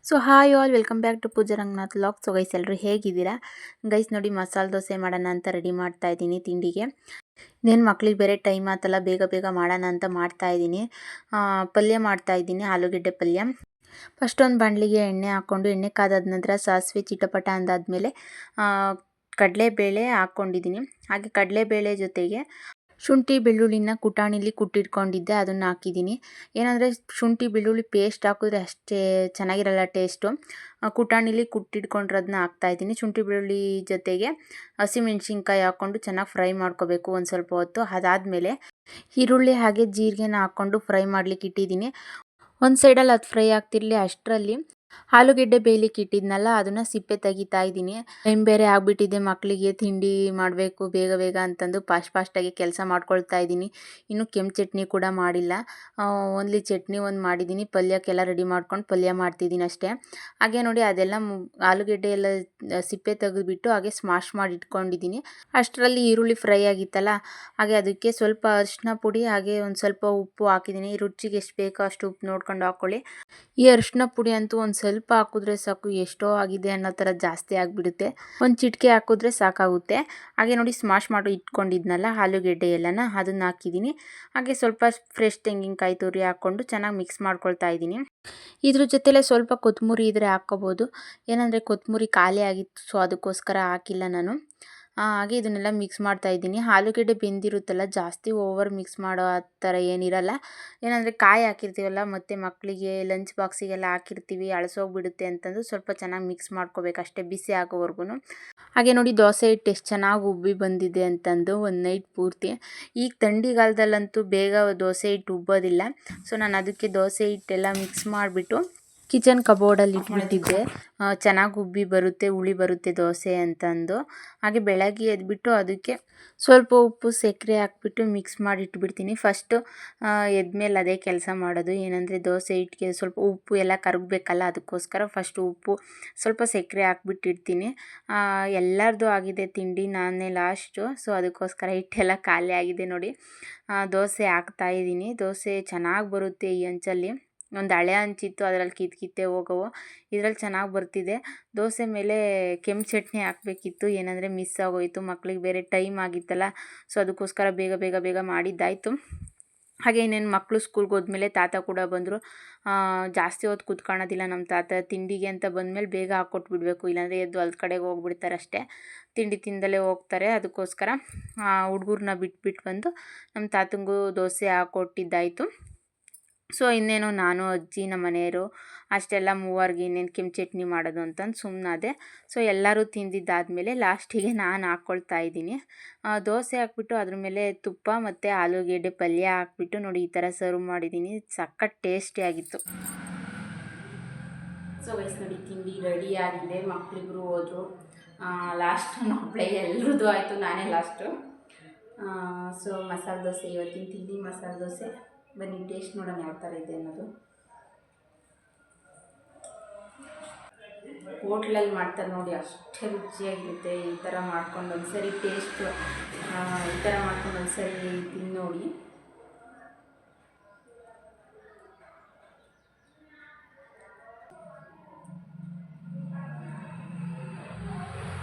So hi all welcome back to Pooja Ranganath vlog. So guys ಎಲ್ಲರೂ ಹೇಗಿದ್ದೀರಾ guys? ನೋಡಿ ಮಸಾಲೆ ದೋಸೆ ಮಾಡೋಣ ಅಂತ ರೆಡಿ ಮಾಡ್ತಾ ಇದ್ದೀನಿ ತಿಂಡಿಗೆ. ಇನ್ನೇನು ಮಕ್ಳಿಗೆ ಬೇರೆ ಟೈಮ್ ಆತಲ್ಲ, ಬೇಗ ಬೇಗ ಮಾಡೋಣ ಅಂತ ಮಾಡ್ತಾ ಇದ್ದೀನಿ. ಪಲ್ಯ ಮಾಡ್ತಾ ಇದ್ದೀನಿ, ಆಲೂಗೆಡ್ಡೆ ಪಲ್ಯ. ಫಸ್ಟ್ ಒಂದು ಬಾಣಲಿಗೆ ಎಣ್ಣೆ ಹಾಕ್ಕೊಂಡು ಎಣ್ಣೆ ಕಾದಾದ ನಂತರ ಸಾಸಿವೆ ಚಿಟಪಟ ಅಂದಾದಮೇಲೆ ಕಡಲೆಬೇಳೆ ಹಾಕ್ಕೊಂಡಿದ್ದೀನಿ. ಹಾಗೆ ಕಡಲೆಬೇಳೆ ಜೊತೆಗೆ ಶುಂಠಿ ಬೆಳ್ಳುಳ್ಳಿನ ಕುಟಾಣಿಲಿ ಕುಟ್ಟಿಟ್ಕೊಂಡಿದ್ದೆ, ಅದನ್ನು ಹಾಕಿದ್ದೀನಿ. ಏನಂದರೆ ಶುಂಠಿ ಬೆಳ್ಳುಳ್ಳಿ ಪೇಸ್ಟ್ ಹಾಕಿದ್ರೆ ಅಷ್ಟೇ ಚೆನ್ನಾಗಿರಲ್ಲ ಟೇಸ್ಟು. ಕುಟಾಣಿಲಿ ಕುಟ್ಟಿಟ್ಕೊಂಡಿರೋದನ್ನ ಹಾಕ್ತಾಯಿದ್ದೀನಿ. ಶುಂಠಿ ಬೆಳ್ಳುಳ್ಳಿ ಜೊತೆಗೆ ಹಸಿಮೆಣ್ಸಿನ್ಕಾಯಿ ಹಾಕ್ಕೊಂಡು ಚೆನ್ನಾಗಿ ಫ್ರೈ ಮಾಡ್ಕೋಬೇಕು ಒಂದು ಸ್ವಲ್ಪ ಹೊತ್ತು. ಅದಾದಮೇಲೆ ಈರುಳ್ಳಿ ಹಾಗೆ ಜೀರಿಗೆನ ಹಾಕ್ಕೊಂಡು ಫ್ರೈ ಮಾಡ್ಲಿಕ್ಕೆ ಇಟ್ಟಿದ್ದೀನಿ. ಒಂದು ಸೈಡಲ್ಲಿ ಅದು ಫ್ರೈ ಆಗ್ತಿರಲಿ ಅಷ್ಟರಲ್ಲಿ ಆಲೂಗೆಡ್ಡೆ ಬೇಯಲಿಕ್ಕೆ ಇಟ್ಟಿದ್ನಲ್ಲ, ಅದನ್ನು ಸಿಪ್ಪೆ ತೆಗಿತಾ ಇದ್ದೀನಿ. ಟೈಮ್ ಬೇರೆ ಆಗಿಬಿಟ್ಟಿದೆ, ಮಕ್ಕಳಿಗೆ ತಿಂಡಿ ಮಾಡಬೇಕು ಬೇಗ ಬೇಗ ಅಂತಂದು ಫಾಸ್ಟಾಗಿ ಕೆಲಸ ಮಾಡ್ಕೊಳ್ತಾ ಇದ್ದೀನಿ. ಇನ್ನು ಕೆಂಪು ಚಟ್ನಿ ಕೂಡ ಮಾಡಿಲ್ಲ, ಓನ್ಲಿ ಚಟ್ನಿ ಒಂದು ಮಾಡಿದ್ದೀನಿ. ಪಲ್ಯಕ್ಕೆಲ್ಲ ರೆಡಿ ಮಾಡ್ಕೊಂಡು ಪಲ್ಯ ಮಾಡ್ತಿದ್ದೀನಿ ಅಷ್ಟೇ. ಹಾಗೆ ನೋಡಿ ಅದೆಲ್ಲ ಆಲೂಗೆಡ್ಡೆ ಎಲ್ಲ ಸಿಪ್ಪೆ ತೆಗೆದುಬಿಟ್ಟು ಹಾಗೆ ಸ್ಮಾಶ್ ಮಾಡಿ ಇಟ್ಕೊಂಡಿದ್ದೀನಿ. ಅಷ್ಟರಲ್ಲಿ ಈರುಳ್ಳಿ ಫ್ರೈ ಆಗಿತ್ತಲ್ಲ, ಹಾಗೆ ಅದಕ್ಕೆ ಸ್ವಲ್ಪ ಅರಿಶಿನ ಪುಡಿ ಹಾಗೆ ಒಂದು ಸ್ವಲ್ಪ ಉಪ್ಪು ಹಾಕಿದ್ದೀನಿ. ರುಚಿಗೆ ಎಷ್ಟು ಬೇಕೋ ಅಷ್ಟು ಉಪ್ಪು ನೋಡ್ಕೊಂಡು ಹಾಕ್ಕೊಳ್ಳಿ. ಈ ಅರಿಶಿನ ಪುಡಿ ಅಂತೂ ಒಂದು ಸ್ವಲ್ಪ ಹಾಕಿದ್ರೆ ಸಾಕು, ಎಷ್ಟೋ ಆಗಿದೆ ಅನ್ನೋ ಥರ ಜಾಸ್ತಿ ಆಗಿಬಿಡುತ್ತೆ. ಒಂದು ಚಿಟಿಕೆ ಹಾಕಿದ್ರೆ ಸಾಕಾಗುತ್ತೆ. ಹಾಗೆ ನೋಡಿ ಸ್ಮಾಶ್ ಮಾಡಿ ಇಟ್ಕೊಂಡಿದ್ನಲ್ಲ ಆಲೂಗೆಡ್ಡೆ ಎಲ್ಲನ, ಅದನ್ನು ಹಾಕಿದ್ದೀನಿ. ಹಾಗೆ ಸ್ವಲ್ಪ ಫ್ರೆಶ್ ತೆಂಗಿನಕಾಯಿ ತುರಿ ಹಾಕ್ಕೊಂಡು ಚೆನ್ನಾಗಿ ಮಿಕ್ಸ್ ಮಾಡ್ಕೊಳ್ತಾ ಇದ್ದೀನಿ. ಇದ್ರ ಜೊತೆಲೆ ಸ್ವಲ್ಪ ಕೊತ್ತಂಬರಿ ಇದ್ದರೆ ಹಾಕ್ಕೋಬೋದು. ಏನಂದರೆ ಕೊತ್ತಂಬರಿ ಖಾಲಿ ಆಗಿತ್ತು, ಸೊ ಅದಕ್ಕೋಸ್ಕರ ಹಾಕಿಲ್ಲ ನಾನು. ಹಾಗೆ ಇದನ್ನೆಲ್ಲ ಮಿಕ್ಸ್ ಮಾಡ್ತಾ ಇದ್ದೀನಿ. ಆಲೂಗೆಡ್ಡೆ ಬೆಂದಿರುತ್ತಲ್ಲ, ಜಾಸ್ತಿ ಓವರ್ ಮಿಕ್ಸ್ ಮಾಡೋ ಆ ಥರ ಏನಿರಲ್ಲ. ಏನಂದರೆ ಕಾಯಿ ಹಾಕಿರ್ತೀವಲ್ಲ, ಮತ್ತು ಮಕ್ಕಳಿಗೆ ಲಂಚ್ ಬಾಕ್ಸಿಗೆಲ್ಲ ಹಾಕಿರ್ತೀವಿ, ಅಳಸೋಗ್ಬಿಡುತ್ತೆ ಅಂತಂದು ಸ್ವಲ್ಪ ಚೆನ್ನಾಗಿ ಮಿಕ್ಸ್ ಮಾಡ್ಕೋಬೇಕು ಅಷ್ಟೇ, ಬಿಸಿ ಆಗೋವರೆಗೂ. ಹಾಗೆ ನೋಡಿ ದೋಸೆ ಹಿಟ್ಟು ಎಷ್ಟು ಚೆನ್ನಾಗಿ ಉಬ್ಬಿ ಬಂದಿದೆ ಅಂತಂದು ಒಂದು ನೈಟ್ ಪೂರ್ತಿ. ಈಗ ಥಂಡಿಗಾಲದಲ್ಲಂತೂ ಬೇಗ ದೋಸೆ ಹಿಟ್ಟು ಉಬ್ಬೋದಿಲ್ಲ. ಸೊ ನಾನು ಅದಕ್ಕೆ ದೋಸೆ ಹಿಟ್ಟೆಲ್ಲ ಮಿಕ್ಸ್ ಮಾಡಿಬಿಟ್ಟು ಕಿಚನ್ ಕಬೋರ್ಡಲ್ಲಿ ಇಟ್ಬಿಟ್ಟಿದ್ದೆ, ಚೆನ್ನಾಗಿ ಉಬ್ಬಿ ಬರುತ್ತೆ, ಹುಳಿ ಬರುತ್ತೆ ದೋಸೆ ಅಂತಂದು. ಹಾಗೆ ಬೆಳಗ್ಗೆ ಎದ್ಬಿಟ್ಟು ಅದಕ್ಕೆ ಸ್ವಲ್ಪ ಉಪ್ಪು ಸಕ್ಕರೆ ಹಾಕ್ಬಿಟ್ಟು ಮಿಕ್ಸ್ ಮಾಡಿ ಇಟ್ಬಿಡ್ತೀನಿ. ಫಸ್ಟು ಎದ್ಮೇಲೆ ಅದೇ ಕೆಲಸ ಮಾಡೋದು. ಏನಂದರೆ ದೋಸೆ ಹಿಟ್ಟಿಗೆ ಸ್ವಲ್ಪ ಉಪ್ಪು ಎಲ್ಲ ಕರಗಬೇಕಲ್ಲ, ಅದಕ್ಕೋಸ್ಕರ ಫಸ್ಟು ಉಪ್ಪು ಸ್ವಲ್ಪ ಸಕ್ಕರೆ ಹಾಕ್ಬಿಟ್ಟಿರ್ತೀನಿ. ಎಲ್ಲರದು ಆಗಿದೆ ತಿಂಡಿ, ನಾನೇ ಲಾಸ್ಟು. ಸೊ ಅದಕ್ಕೋಸ್ಕರ ಹಿಟ್ಟೆಲ್ಲ ಖಾಲಿ ಆಗಿದೆ ನೋಡಿ. ದೋಸೆ ಹಾಕ್ತಾಯಿದ್ದೀನಿ. ದೋಸೆ ಚೆನ್ನಾಗಿ ಬರುತ್ತೆ ಈ ಹಂಚಲ್ಲಿ. ಒಂದು ಹಳೆ ಹಂಚಿತ್ತು, ಅದರಲ್ಲಿ ಕಿತ್ತೆ ಹೋಗೋವು. ಇದರಲ್ಲಿ ಚೆನ್ನಾಗಿ ಬರ್ತಿದೆ. ದೋಸೆ ಮೇಲೆ ಕೆಂಪು ಚಟ್ನಿ ಹಾಕಬೇಕಿತ್ತು, ಏನಂದರೆ ಮಿಸ್ ಆಗೋಯಿತು. ಮಕ್ಳಿಗೆ ಬೇರೆ ಟೈಮ್ ಆಗಿತ್ತಲ್ಲ, ಸೊ ಅದಕ್ಕೋಸ್ಕರ ಬೇಗ ಬೇಗ ಬೇಗ ಮಾಡಿದ್ದಾಯಿತು. ಹಾಗೆ ಇನ್ನೇನು ಮಕ್ಕಳು ಸ್ಕೂಲ್ಗೆ ಹೋದ್ಮೇಲೆ ತಾತ ಕೂಡ ಬಂದರು. ಜಾಸ್ತಿ ಹೊತ್ತು ಕೂತ್ಕೊಳ್ಳೋದಿಲ್ಲ ನಮ್ಮ ತಾತ. ತಿಂಡಿಗೆ ಅಂತ ಬಂದಮೇಲೆ ಬೇಗ ಹಾಕ್ಕೊಟ್ಬಿಡ್ಬೇಕು, ಇಲ್ಲಾಂದರೆ ಎದ್ದು ಹೊಲ್ದ ಕಡೆಗೆ ಹೋಗ್ಬಿಡ್ತಾರೆ ಅಷ್ಟೇ. ತಿಂಡಿ ತಿಂದಲೇ ಹೋಗ್ತಾರೆ. ಅದಕ್ಕೋಸ್ಕರ ಹುಡುಗರನ್ನ ಬಿಟ್ಬಿಟ್ಟು ಬಂದು ನಮ್ಮ ತಾತಂಗೂ ದೋಸೆ ಹಾಕ್ಕೊಟ್ಟಿದ್ದಾಯಿತು. ಸೊ ಇನ್ನೇನು ನಾನು ಅಜ್ಜಿ ನಮ್ಮ ಮನೆಯವರು ಅಷ್ಟೆಲ್ಲ ಮೂವರ್ಗೆ ಇನ್ನೇನು ಕೆಂಪು ಚಟ್ನಿ ಮಾಡೋದು ಅಂತಂದು ಸುಮ್ಮನಾದೆ. ಸೊ ಎಲ್ಲರೂ ತಿಂದಿದ್ದಾದಮೇಲೆ ಲಾಸ್ಟಿಗೆ ನಾನು ಹಾಕ್ಕೊಳ್ತಾ ಇದ್ದೀನಿ. ದೋಸೆ ಹಾಕ್ಬಿಟ್ಟು ಅದ್ರ ಮೇಲೆ ತುಪ್ಪ ಮತ್ತು ಆಲೂಗೆಡ್ಡೆ ಪಲ್ಯ ಹಾಕ್ಬಿಟ್ಟು ನೋಡಿ ಈ ಥರ ಸರ್ವ್ ಮಾಡಿದ್ದೀನಿ. ಸಖತ್ ಟೇಸ್ಟಿಯಾಗಿತ್ತು. ಸೊ ವಯಸ್ಸು ನೋಡಿ ತಿಂಡಿ ರೆಡಿ ಆಗಿದೆ. ಮಕ್ಕಳಿಬ್ರು ಹೋದರು. ಲಾಸ್ಟ್ ಒಬ್ಬಳೇ, ಎಲ್ರದ್ದು ಆಯಿತು, ನಾನೇ ಲಾಸ್ಟು. ಸೊ ಮಸಾಲೆ ದೋಸೆ ಇವತ್ತಿನ ತಿಂಡಿ ಮಸಾಲೆ ದೋಸೆ. ಬನ್ನಿ ಟೇಸ್ಟ್ ನೋಡೋಣ ಯಾವ ಥರ ಇದೆ ಅನ್ನೋದು. ಹೋಟ್ಲಲ್ಲಿ ಮಾಡ್ತಾರೆ ನೋಡಿ, ಅಷ್ಟೇ ರುಚಿಯಾಗಿರುತ್ತೆ. ಈ ಥರ ಮಾಡ್ಕೊಂಡು ಒಂದ್ಸರಿ ಟೇಸ್ಟು ಈ ಥರ ಮಾಡ್ಕೊಂಡು ಒಂದ್ಸರಿ ತಿಂದು ನೋಡಿ.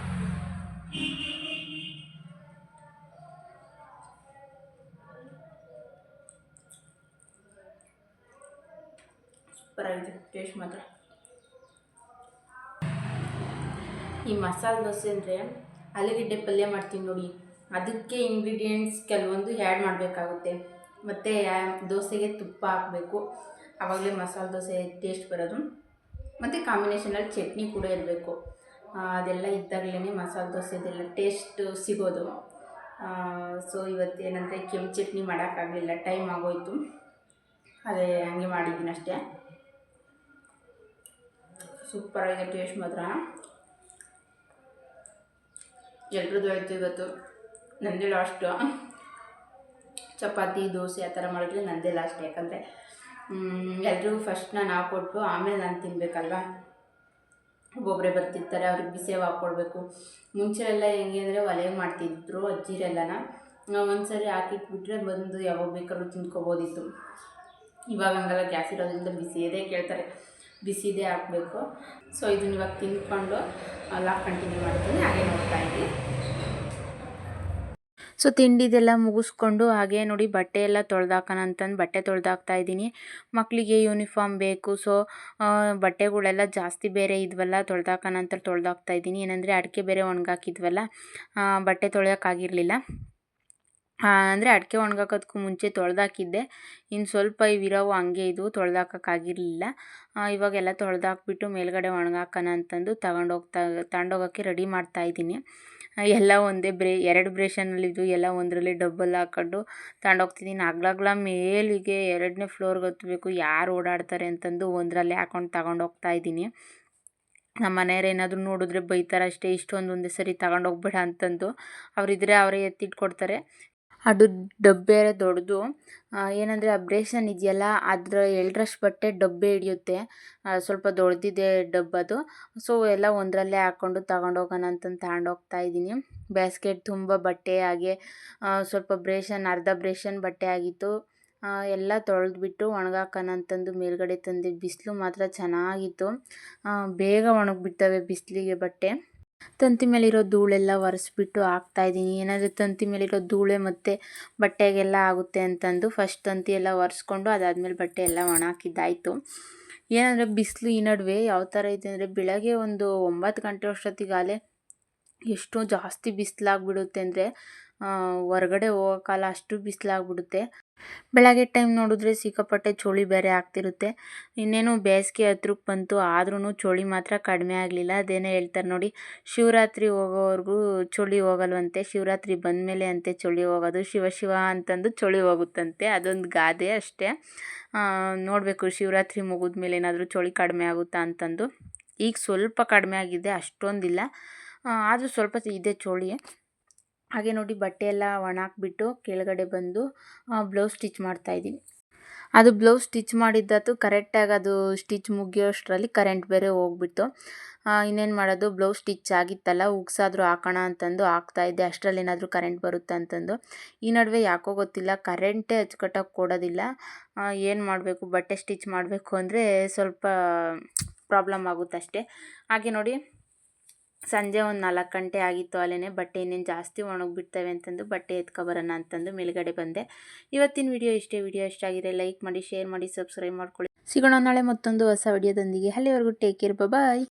ಸೂಪರಾಗಿದೆ ಟೇಸ್ಟ್ ಮಾತ್ರ. ಈ ಮಸಾಲೆ ದೋಸೆ ಅಂದರೆ ಆಲೂಗೆಡ್ಡೆ ಪಲ್ಯ ಮಾಡ್ತೀನಿ ನೋಡಿ, ಅದಕ್ಕೆ ಇಂಗ್ರೀಡಿಯೆಂಟ್ಸ್ ಕೆಲವೊಂದು ಆ್ಯಡ್ ಮಾಡಬೇಕಾಗುತ್ತೆ. ಮತ್ತು ದೋಸೆಗೆ ತುಪ್ಪ ಹಾಕಬೇಕು, ಆವಾಗಲೇ ಮಸಾಲೆ ದೋಸೆ ಟೇಸ್ಟ್ ಬರೋದು. ಮತ್ತು ಕಾಂಬಿನೇಷನಲ್ಲಿ ಚಟ್ನಿ ಕೂಡ ಇರಬೇಕು. ಅದೆಲ್ಲ ಇದ್ದಾಗಲೇ ಮಸಾಲೆ ದೋಸೆದೆಲ್ಲ ಟೇಸ್ಟ್ ಸಿಗೋದು. ಸೊ ಇವತ್ತೇನಂದರೆ ಕೆಂಪು ಚಟ್ನಿ ಮಾಡೋಕ್ಕಾಗಲಿಲ್ಲ, ಟೈಮ್ ಆಗೋಯಿತು. ಅದೇ ಹಂಗೆ ಮಾಡಿದ್ದೀನಿ ಅಷ್ಟೇ. ಸೂಪರಾಗಿದೆ ಟೇಸ್ಟ್ ಮಾತ್ರ. ಎಲ್ರದ್ದು ಆಯಿತು ಇವತ್ತು, ನನ್ನದೇ ಲಾಸ್ಟು. ಚಪಾತಿ ದೋಸೆ ಆ ಥರ ಮಾಡಿದ್ರೆ ನನ್ನದೇ ಲಾಸ್ಟ್. ಯಾಕಂದರೆ ಎಲ್ರಿಗೂ ಫಸ್ಟ್ ನಾನು ಹಾಕ್ಕೊಟ್ಟು ಆಮೇಲೆ ನಾನು ತಿನ್ನಬೇಕಲ್ವ. ಒಬ್ಬೊಬ್ಬರೇ ಬರ್ತಿರ್ತಾರೆ, ಅವ್ರಿಗೆ ಬಿಸಿಯಾಗಿ ಹಾಕ್ಕೊಡ್ಬೇಕು. ಮುಂಚೆ ಎಲ್ಲ ಹೆಂಗೆ ಅಂದರೆ ಒಲೆಗೆ ಮಾಡ್ತಿದ್ರು ಅಜ್ಜಿರೆಲ್ಲನ. ಒಂದು ಸರಿ ಹಾಕಿಟ್ಬಿಟ್ರೆ ಬಂದು ಯಾವಾಗ ಬೇಕಾದ್ರೂ ತಿಂದ್ಕೊಬೋದಿತ್ತು. ಇವಾಗ ಹಂಗಲ್ಲ, ಗ್ಯಾಸ್ ಇರೋದ್ರಿಂದ ಬಿಸಿಯದೇ ಕೇಳ್ತಾರೆ. ಬಿಸಿದೇ ಹಾಕಬೇಕು. ಸೊ ಇದನ್ನ ಇವಾಗ ತಿಂದ್ಕೊಂಡು ಲಾಗ್ ಕಂಟಿನ್ಯೂ ಮಾಡ್ತೀನಿ, ಹಾಗೆ ನೋಡ್ತಾ ಇದ್ದೀನಿ. ಸೊ ತಿಂಡಿದೆಲ್ಲ ಮುಗಿಸ್ಕೊಂಡು ಹಾಗೆ ನೋಡಿ ಬಟ್ಟೆ ಎಲ್ಲ ತೊಳ್ದಾಕೋಣ ಅಂತಂದು ಬಟ್ಟೆ ತೊಳ್ದಾಕ್ತಾ ಇದ್ದೀನಿ. ಮಕ್ಕಳಿಗೆ ಯೂನಿಫಾರ್ಮ್ ಬೇಕು. ಸೊ ಬಟ್ಟೆಗಳೆಲ್ಲ ಜಾಸ್ತಿ ಬೇರೆ ಇದ್ವಲ್ಲ, ತೊಳ್ದಾಕೋಣ ಅಂತ ತೊಳ್ದಾಕ್ತಾ ಇದ್ದೀನಿ. ಏನಂದರೆ ಅಡಿಕೆ ಬೇರೆ ಒಣಗಾಕಿದ್ವಲ್ಲ, ಬಟ್ಟೆ ತೊಳೆಯೋಕ್ಕಾಗಿರಲಿಲ್ಲ. ಅಂದರೆ ಅಡಿಕೆ ಒಣಗಾಕೋದಕ್ಕೂ ಮುಂಚೆ ತೊಳೆದಾಕಿದ್ದೆ. ಇನ್ನು ಸ್ವಲ್ಪ ಇವಿರೋವು ಹಂಗೆ ಇದ್ವು, ತೊಳೆದಾಕೋಕ್ಕಾಗಿರಲಿಲ್ಲ. ಇವಾಗೆಲ್ಲ ತೊಳೆದಾಕ್ಬಿಟ್ಟು ಮೇಲ್ಗಡೆ ಒಣಗಾಕೋಣ ಅಂತಂದು ತಗೊಂಡೋಗೋಕ್ಕೆ ರೆಡಿ ಮಾಡ್ತಾಯಿದ್ದೀನಿ. ಎಲ್ಲ ಒಂದೇ 2 ಬ್ರೇಷನ್ನಲ್ಲಿದ್ದು ಎಲ್ಲ ಒಂದರಲ್ಲಿ ಡಬ್ಬಲ್ ಹಾಕ್ಕೊಂಡು ತಗೊಂಡೋಗ್ತಿದ್ದೀನಿ. ಅಗ್ಲಗ್ಲ ಮೇಲಿಗೆ 2ನೇ ಫ್ಲೋರ್ಗೆ ಹತ್ತಬೇಕು, ಯಾರು ಓಡಾಡ್ತಾರೆ ಅಂತಂದು ಒಂದರಲ್ಲೇ ಹಾಕ್ಕೊಂಡು ತಗೊಂಡೋಗ್ತಾ ಇದ್ದೀನಿ. ನಮ್ಮ ಮನೆಯವ್ರು ಏನಾದರೂ ನೋಡಿದ್ರೆ ಬೈತಾರೆ ಅಷ್ಟೇ, ಇಷ್ಟೊಂದು ಒಂದೇ ಸರಿ ತಗೊಂಡೋಗ್ಬೇಡ ಅಂತಂದು. ಅವರಿದ್ದರೆ ಅವರೇ ಎತ್ತಿಟ್ಕೊಡ್ತಾರೆ. ಅದು ಡಬ್ಬೆ ದೊಡ್ಡದು. ಏನಂದರೆ ಆ ಬ್ರೇಷನ್ ಇದೆಯಲ್ಲ, ಅದರ 2ರಷ್ಟು ಬಟ್ಟೆ ಡಬ್ಬೆ ಹಿಡಿಯುತ್ತೆ. ಸ್ವಲ್ಪ ದೊಡ್ಡದಿದೆ ಡಬ್ಬದು. ಸೊ ಎಲ್ಲ ಒಂದರಲ್ಲೇ ಹಾಕ್ಕೊಂಡು ತಗೊಂಡೋಗೋಣ ಅಂತಂದು ತಗೊಂಡೋಗ್ತಾ ಇದ್ದೀನಿ. ಬ್ಯಾಸ್ಕೆಟ್ ತುಂಬ ಬಟ್ಟೆ, ಹಾಗೆ ಸ್ವಲ್ಪ ಅರ್ಧ ಬ್ರೇಷನ್ ಬಟ್ಟೆ ಆಗಿತ್ತು. ಎಲ್ಲ ತೊಳೆದ್ಬಿಟ್ಟು ಒಣಗಾಕೋಣ ಅಂತಂದು ಮೇಲ್ಗಡೆ ತಂದೆ. ಬಿಸಿಲು ಮಾತ್ರ ಚೆನ್ನಾಗಿತ್ತು, ಬೇಗ ಒಣಗಿಬಿಡ್ತವೆ ಬಿಸಿಲಿಗೆ ಬಟ್ಟೆ. ತಂತಿ ಮೇಲಿರೋ ಧೂಳೆಲ್ಲ ಒರೆಸ್ಬಿಟ್ಟು ಹಾಕ್ತಾಯಿದ್ದೀನಿ. ಏನಾದರೂ ತಂತಿ ಮೇಲಿರೋ ಧೂಳೆ ಮತ್ತು ಬಟ್ಟೆಗೆಲ್ಲ ಆಗುತ್ತೆ ಅಂತಂದು ಫಸ್ಟ್ ತಂತಿ ಎಲ್ಲ ಒರೆಸ್ಕೊಂಡು ಅದಾದಮೇಲೆ ಬಟ್ಟೆ ಎಲ್ಲ ಒಣ ಹಾಕಿದ್ದಾಯಿತು. ಏನಂದರೆ ಬಿಸಿಲು ಈ ನಡುವೆ ಯಾವ ಥರ ಇದೆ ಅಂದರೆ, ಬೆಳಗ್ಗೆ ಒಂದು 9 ಗಂಟೆ ಅಷ್ಟೊತ್ತಿಗಾಲೇ ಎಷ್ಟೋ ಜಾಸ್ತಿ ಬಿಸಿಲಾಗ್ಬಿಡುತ್ತೆ. ಅಂದರೆ ಹೊರಗಡೆ ಹೋಗೋಕ್ಕಲ್ಲ, ಅಷ್ಟು ಬಿಸಿಲಾಗ್ಬಿಡುತ್ತೆ. ಬೆಳಗ್ಗೆ ಟೈಮ್ ನೋಡಿದ್ರೆ ಸಿಕ್ಕಾಪಟ್ಟೆ ಚಳಿ ಬೇರೆ ಆಗ್ತಿರುತ್ತೆ. ಇನ್ನೇನು ಬೇಸಿಗೆ ಹತ್ರಕ್ಕೆ ಬಂತು, ಆದ್ರೂ ಚಳಿ ಮಾತ್ರ ಕಡಿಮೆ ಆಗಲಿಲ್ಲ. ಅದೇನೋ ಹೇಳ್ತಾರೆ ನೋಡಿ, ಶಿವರಾತ್ರಿ ಹೋಗೋವರೆಗೂ ಚಳಿ ಹೋಗಲ್ವಂತೆ, ಶಿವರಾತ್ರಿ ಬಂದಮೇಲೆ ಅಂತೆ ಚಳಿ ಹೋಗೋದು, ಶಿವ ಶಿವ ಅಂತಂದು ಚಳಿ ಹೋಗುತ್ತಂತೆ. ಅದೊಂದು ಗಾದೆ ಅಷ್ಟೇ. ನೋಡಬೇಕು ಶಿವರಾತ್ರಿ ಮುಗಿದ್ಮೇಲೆ ಏನಾದರೂ ಚಳಿ ಕಡಿಮೆ ಆಗುತ್ತಾ ಅಂತಂದು. ಈಗ ಸ್ವಲ್ಪ ಕಡಿಮೆ ಆಗಿದೆ, ಅಷ್ಟೊಂದಿಲ್ಲ, ಆದರೂ ಸ್ವಲ್ಪ ಇದೆ ಚಳಿ. ಹಾಗೆ ನೋಡಿ ಬಟ್ಟೆ ಎಲ್ಲ ಒಣ ಹಾಕ್ಬಿಟ್ಟು ಕೆಳಗಡೆ ಬಂದು ಬ್ಲೌಸ್ ಸ್ಟಿಚ್ ಮಾಡ್ತಾಯಿದ್ದೀನಿ. ಅದು ಬ್ಲೌಸ್ ಸ್ಟಿಚ್ ಮಾಡಿದ್ದಾತು ಕರೆಕ್ಟಾಗಿ ಅದು ಸ್ಟಿಚ್ ಮುಗಿಯೋಷ್ಟರಲ್ಲಿ ಕರೆಂಟ್ ಬೇರೆ ಹೋಗ್ಬಿಟ್ಟು, ಇನ್ನೇನು ಮಾಡೋದು, ಬ್ಲೌಸ್ ಸ್ಟಿಚ್ ಆಗಿತ್ತಲ್ಲ, ಉಗ್ಸಾದರೂ ಹಾಕೋಣ ಅಂತಂದು ಹಾಕ್ತಾಯಿದ್ದೆ. ಅಷ್ಟರಲ್ಲಿ ಏನಾದರೂ ಕರೆಂಟ್ ಬರುತ್ತೆ ಅಂತಂದು. ಈ ನಡುವೆ ಯಾಕೋ ಗೊತ್ತಿಲ್ಲ, ಕರೆಂಟೇ ಅಚ್ಚುಕಟ್ಟಾಗಿ ಕೊಡೋದಿಲ್ಲ. ಏನು ಮಾಡಬೇಕು, ಬಟ್ಟೆ ಸ್ಟಿಚ್ ಮಾಡಬೇಕು ಅಂದರೆ ಸ್ವಲ್ಪ ಪ್ರಾಬ್ಲಮ್ ಆಗುತ್ತಷ್ಟೇ. ಹಾಗೆ ನೋಡಿ ಸಂಜೆ ಒಂದು 4 ಗಂಟೆ ಆಗಿತ್ತು. ಅಲ್ಲೇ ಬಟ್ಟೆ ಇನ್ನೇನು ಜಾಸ್ತಿ ಒಣಗಿಬಿಡ್ತವೆ ಅಂತಂದು ಬಟ್ಟೆ ಎತ್ಕೊಬರೋಣ ಅಂತಂದು ಮೇಲ್ಗಡೆ ಬಂದೆ. ಇವತ್ತಿನ ವಿಡಿಯೋ ವಿಡಿಯೋ ಇಷ್ಟ ಆಗಿದೆ ಲೈಕ್ ಮಾಡಿ, ಶೇರ್ ಮಾಡಿ, ಸಬ್ಸ್ಕ್ರೈಬ್ ಮಾಡ್ಕೊಳ್ಳಿ. ಸಿಗೋಣ ನಾಳೆ ಮತ್ತೊಂದು ಹೊಸ ವಿಡಿಯೋದೊಂದಿಗೆ. ಅಲ್ಲಿವರೆಗೂ ಟೇಕ್ ಕೇರ್, ಬಾಯ್.